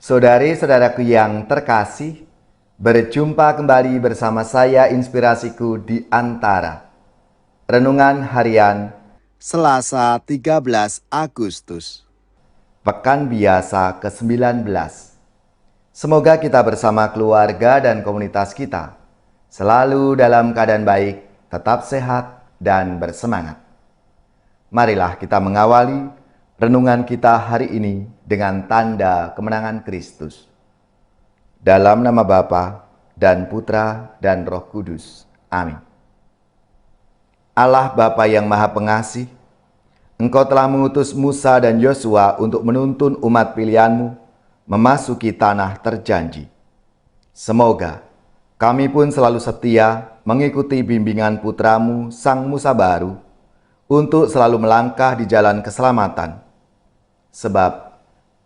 Saudari-saudaraku yang terkasih, berjumpa kembali bersama saya Inspirasiku di Antara. Renungan Harian Selasa 13 Agustus. Pekan Biasa ke-19. Semoga kita bersama keluarga dan komunitas kita selalu dalam keadaan baik, tetap sehat, dan bersemangat. Marilah kita mengawali renungan kita hari ini dengan tanda kemenangan Kristus. Dalam nama Bapa dan Putra dan Roh Kudus. Amin. Allah Bapa yang Maha Pengasih, Engkau telah mengutus Musa dan Yosua untuk menuntun umat pilihan-Mu memasuki tanah terjanji. Semoga kami pun selalu setia mengikuti bimbingan Putra-Mu Sang Musa Baru untuk selalu melangkah di jalan keselamatan. Sebab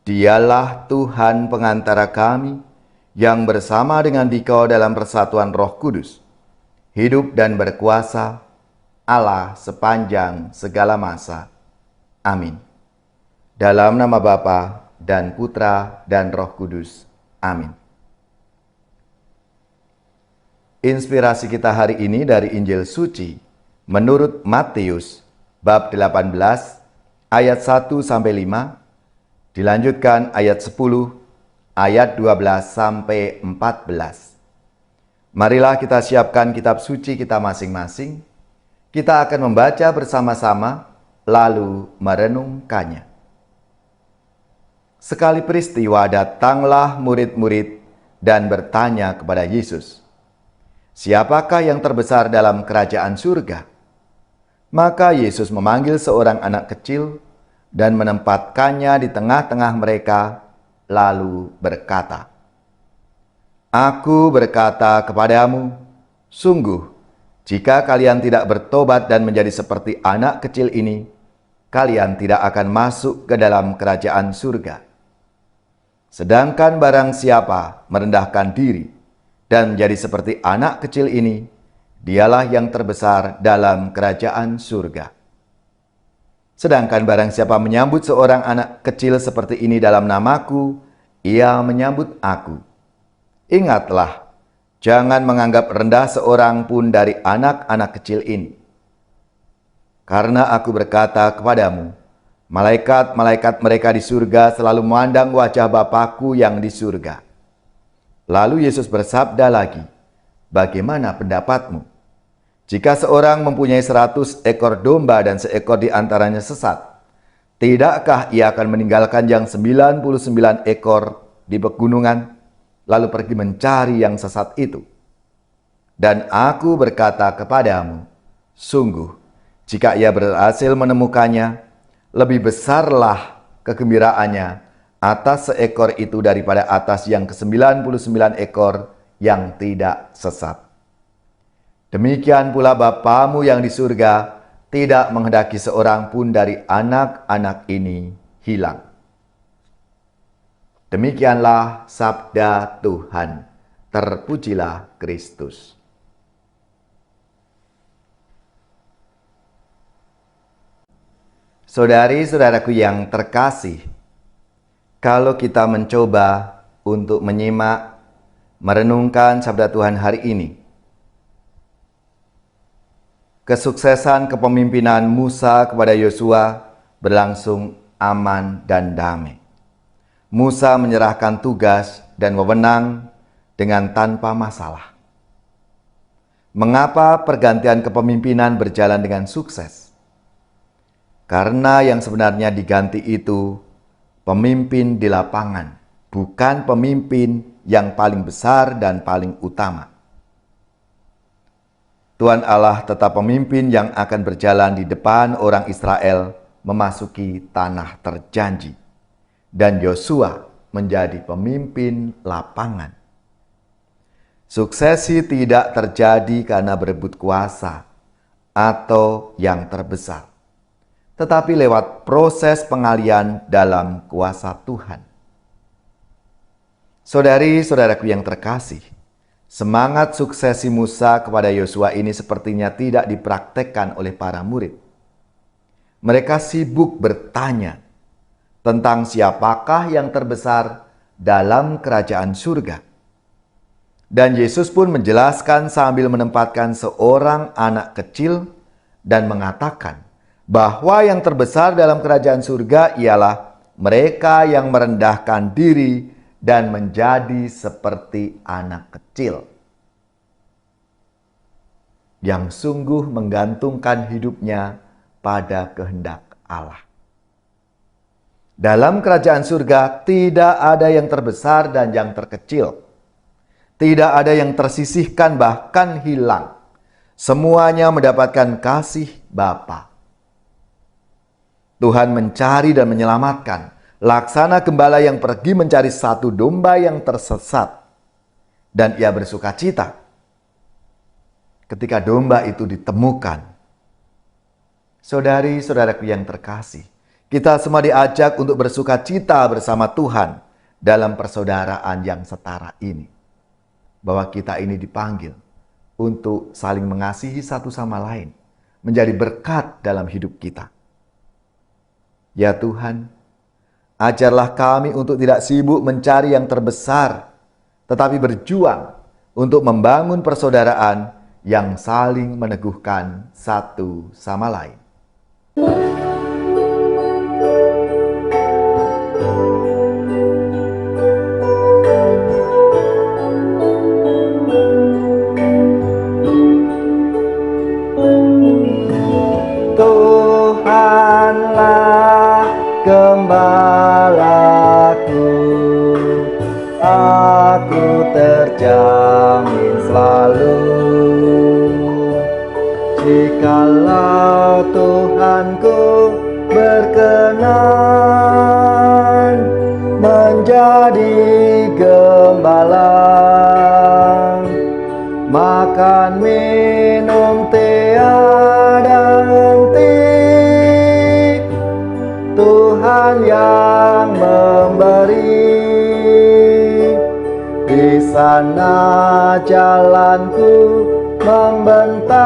Dialah Tuhan pengantara kami yang bersama dengan Dikau dalam persatuan Roh Kudus, hidup dan berkuasa Allah sepanjang segala masa. Amin. Dalam nama Bapa dan Putra dan Roh Kudus. Amin. Inspirasi kita hari ini dari Injil Suci menurut Matius bab 18 ayat 1-5, dilanjutkan ayat 10, ayat 12-14. Marilah kita siapkan kitab suci kita masing-masing. Kita akan membaca bersama-sama, lalu merenungkannya. Sekali peristiwa datanglah murid-murid dan bertanya kepada Yesus, "Siapakah yang terbesar dalam kerajaan surga?" Maka Yesus memanggil seorang anak kecil dan menempatkannya di tengah-tengah mereka, lalu berkata, "Aku berkata kepadamu, sungguh, jika kalian tidak bertobat dan menjadi seperti anak kecil ini, kalian tidak akan masuk ke dalam kerajaan surga. Sedangkan barang siapa merendahkan diri dan menjadi seperti anak kecil ini, dialah yang terbesar dalam kerajaan surga. Sedangkan barang siapa menyambut seorang anak kecil seperti ini dalam namaku, ia menyambut aku. Ingatlah, jangan menganggap rendah seorang pun dari anak-anak kecil ini. Karena aku berkata kepadamu, malaikat-malaikat mereka di surga selalu memandang wajah Bapakku yang di surga." Lalu Yesus bersabda lagi, "Bagaimana pendapatmu? Jika seorang mempunyai 100 ekor domba dan seekor di antaranya sesat, tidakkah ia akan meninggalkan yang 99 ekor di pegunungan, lalu pergi mencari yang sesat itu? Dan aku berkata kepadamu, sungguh, jika ia berhasil menemukannya, lebih besarlah kegembiraannya atas seekor itu daripada atas yang ke-99 ekor yang tidak sesat. Demikian pula Bapamu yang di surga tidak menghendaki seorang pun dari anak-anak ini hilang." Demikianlah sabda Tuhan. Terpujilah Kristus. Saudari-saudaraku yang terkasih, kalau kita mencoba untuk menyimak, merenungkan sabda Tuhan hari ini, kesuksesan kepemimpinan Musa kepada Yosua berlangsung aman dan damai. Musa menyerahkan tugas dan wewenang dengan tanpa masalah. Mengapa pergantian kepemimpinan berjalan dengan sukses? Karena yang sebenarnya diganti itu pemimpin di lapangan, bukan pemimpin yang paling besar dan paling utama. Tuhan Allah tetap pemimpin yang akan berjalan di depan orang Israel memasuki tanah terjanji. Dan Yosua menjadi pemimpin lapangan. Suksesi tidak terjadi karena berebut kuasa atau yang terbesar, tetapi lewat proses pengalian dalam kuasa Tuhan. Saudari-saudaraku yang terkasih, semangat suksesi Musa kepada Yosua ini sepertinya tidak dipraktekkan oleh para murid. Mereka sibuk bertanya tentang siapakah yang terbesar dalam kerajaan surga. Dan Yesus pun menjelaskan sambil menempatkan seorang anak kecil dan mengatakan bahwa yang terbesar dalam kerajaan surga ialah mereka yang merendahkan diri dan menjadi seperti anak kecil, yang sungguh menggantungkan hidupnya pada kehendak Allah. Dalam kerajaan surga tidak ada yang terbesar dan yang terkecil. Tidak ada yang tersisihkan bahkan hilang. Semuanya mendapatkan kasih Bapa. Tuhan mencari dan menyelamatkan, laksana gembala yang pergi mencari satu domba yang tersesat. Dan ia bersuka cita ketika domba itu ditemukan. Saudari-saudaraku yang terkasih, kita semua diajak untuk bersuka cita bersama Tuhan dalam persaudaraan yang setara ini. Bahwa kita ini dipanggil untuk saling mengasihi satu sama lain, menjadi berkat dalam hidup kita. Ya Tuhan, ajarlah kami untuk tidak sibuk mencari yang terbesar, tetapi berjuang untuk membangun persaudaraan yang saling meneguhkan satu sama lain. Tuhanlah gembalaku, aku terjamin selalu. Jikalau Tuhanku berkenan menjadi gembala, makan minum tiada henti, Tuhan yang memberi. Di sana jalanku membentang,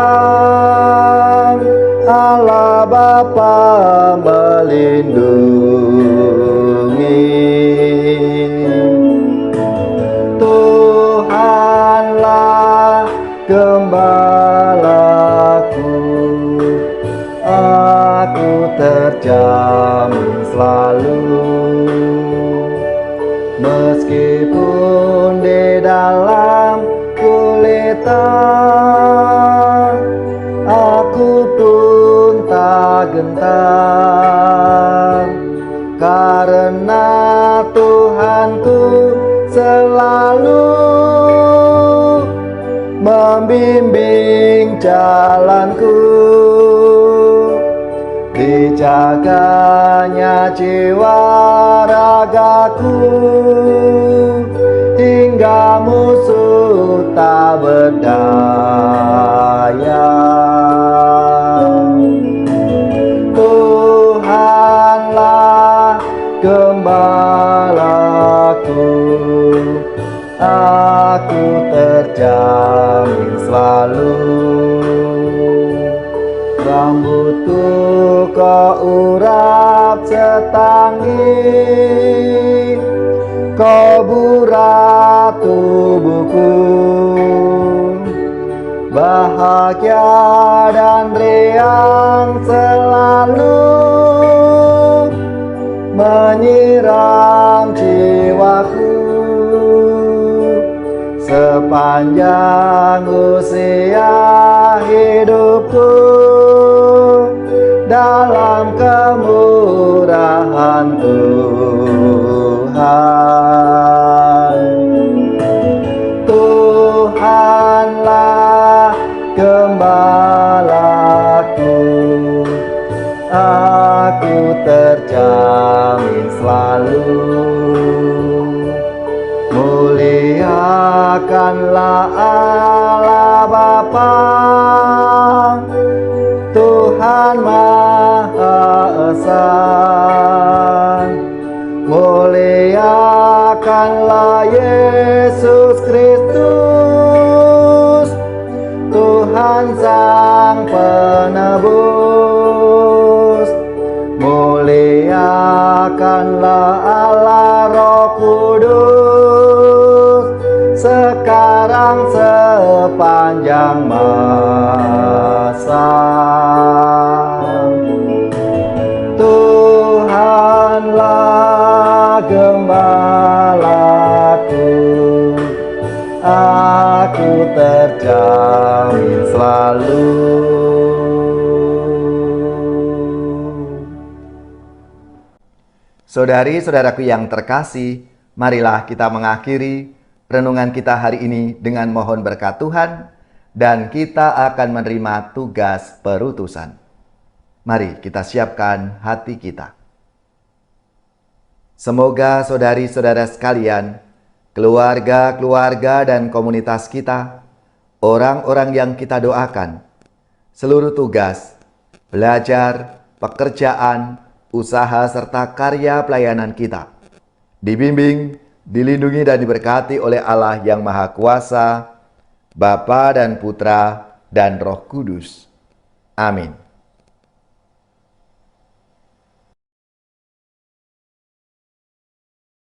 Allah Bapa melindungi. Tuhanlah gembalaku, aku terjamin selalu. Meskipun di dalam gulita, aku pun tak gentar, karena Tuhanku selalu membimbing jalanku. Dijaganya jiwa ragaku, hingga musuh tak berdaya. Tuhanlah gembalaku, aku terjamin selalu. Rambutku kau urap setanggi, kau burat tubuhku. Bahagia dan riang selalu menyiram jiwaku. Sepanjang usia hidupku, dalam kemurahan Tuhan. Tuhanlah gembalaku, aku terjamin selalu. Muliakanlah Allah Bapa, Tuhan Maha Esa. Muliakanlah Yesus Kristus, Tuhan Sang Penebus. Muliakanlah Allah Roh Kudus, yang sepanjang masa. Tuhanlah gembalaku, aku terjamin selalu. Saudari-saudaraku yang terkasih, marilah kita mengakhiri renungan kita hari ini dengan mohon berkat Tuhan, dan kita akan menerima tugas perutusan. Mari kita siapkan hati kita. Semoga saudari-saudara sekalian, keluarga-keluarga dan komunitas kita, orang-orang yang kita doakan, seluruh tugas, belajar, pekerjaan, usaha serta karya pelayanan kita dibimbing, dilindungi dan diberkati oleh Allah yang Maha Kuasa, Bapa dan Putra dan Roh Kudus. Amin.